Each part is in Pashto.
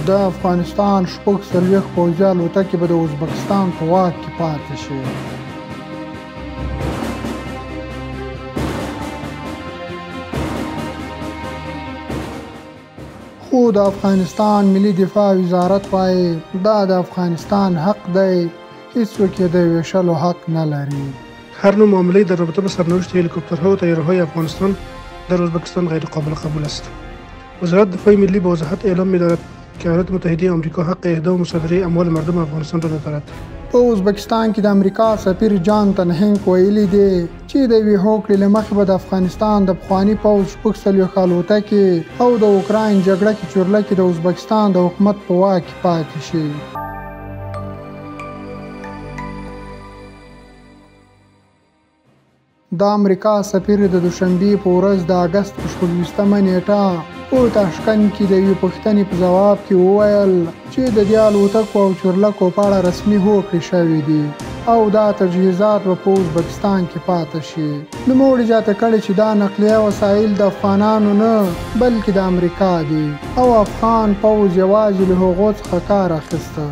د افغانستان شپږ څلوېښت پوځي الوتکې به د ازبکستان په واک کې پاتې شي. خو د افغانستان ملي دفاع وزارت وایي دا د افغانستان حق دی، هیڅوک یې د ویشلو حق نه لري. هر نوع معامله در رابطه با سرنوشت هلیکوپترها و طیاره‌های افغانستان در ازبکستان غیر قابل قبول است. وزارت دفاع ملی با وضاحت اعلام می‌دارد که ایالات متحده آمریکا حق اهدا و مصادره اموال مردم افغانستان را ندارد. په ازبکستان کې د امریکا سفیر جانتن هینک ویلي دی چې د یوې هوکړې له مخې به د افغانستان د پخواني پوځ شپږ څلوېښت الوتکې او د اوکراین جګړه کې چورلکې د ازبکستان د حکومت په واک کې پاتې شي. د امریکا سفیر د دوشنبې په ورځ د اګست په 26مه نیټه په تاشکند کې د یوې پوښتنې په ځواب کې وویل چې د دې الوتکو او چورلکو په اړه رسمي هوکړې شوې دي او دا تجهیزات به په ازبکستان کې پاتې شي. نوموړي زیاته کړې چې دا نقلیه وسایل د افغانانو نه بلکې د امریکا دي او افغان پوځ یوازې له هغو څخه کار اخیسته.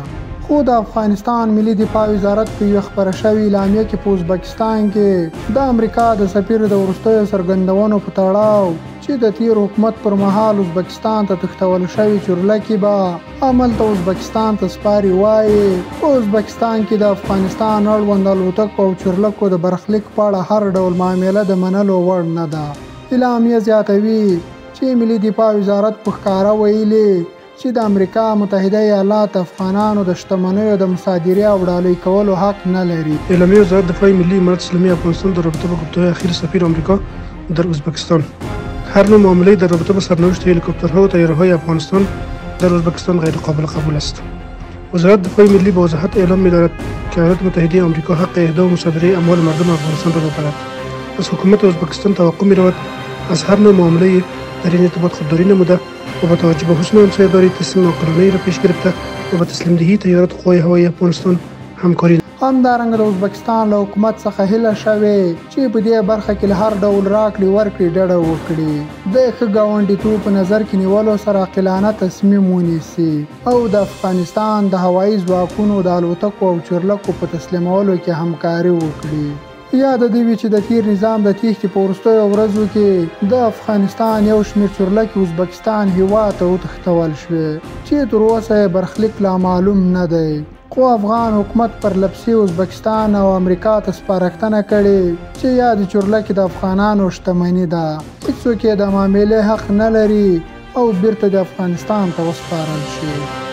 خو د افغانستان ملي دفاع وزارت په یوه خپره شوې اعلامیه کې په ازبکستان کې د امریکا د سفیر د وروستیو څرګندونو په تړاو چې د تیر حکومت پر مهال ازبکستان ته تښتول شوي چورلکې به هملته ازبکستان ته سپاري وایي په ازبکستان کې د افغانستان اړوند الوتکو او چورلکو د برخلیک په اړه هر ډول معامله د منلو وړ نه ده. اعلامیه زیاتوي چې ملي دفاع وزارت په ښکاره ویلي چې د امریکا متحده ایالات افغانانو د شتمنیو د مصادرې او ډالۍ کولو حق نه لري. اعلامیه وزارت دفاع ملی امارات اسلامی افغانستان در رابطه با گفته‌های اخیر سفیر آمریکا در ازبکستان هر نوع معامله در رابطه با سرنوشت هلیکوپترها و طیاره‌های افغانستان در ازبکستان غیر قابل قبول است. وزارت دفاع ملی با وضاحت اعلام می‌دارد که ایالات متحده آمریکا حق اهدا و مصادره اموال مردم افغانستان را ندارد. از حکومت ازبکستان توقع می‌رود از هر نوع معامله در این ارتباط خودداری نموده و با توجه به حسن همسایه‌داری تصمیم عاقلانه‌ای را پیش گرفته و با تسلیم دهی طیارات قوای هوایی افغانستان همکاری. همدارنګه د ازبکستان له حکومت څخه هیله شوې چې په دې برخه کې له هر ډول راکړې ورکړې ډډه وکړي، د ښه ګاونډیتوب په نظر کې نیولو سره عاقلانه تصمیم ونیسي او د افغانستان د هوایي ځواکونو د الوتکو او چورلکو په تسلیمولو کې همکاري وکړي. یاد دې وي چې د تیر نظام د تېښتې په وروستیو ورځو کې د افغانستان یو شمېر چورلکې ازبکستان هېواد ته وتښتول شوې چې تر اوسه یې برخلیک لا معلوم نه دی. خو افغان حکومت پر لپسې ازبکستان او امریکا ته سپارښتنه کړې چې یادې چورلکې د افغانانو شتمني ده، هېڅوک یې د معاملې حق نه لري او بیرته د افغانستان ته وسپارل شي.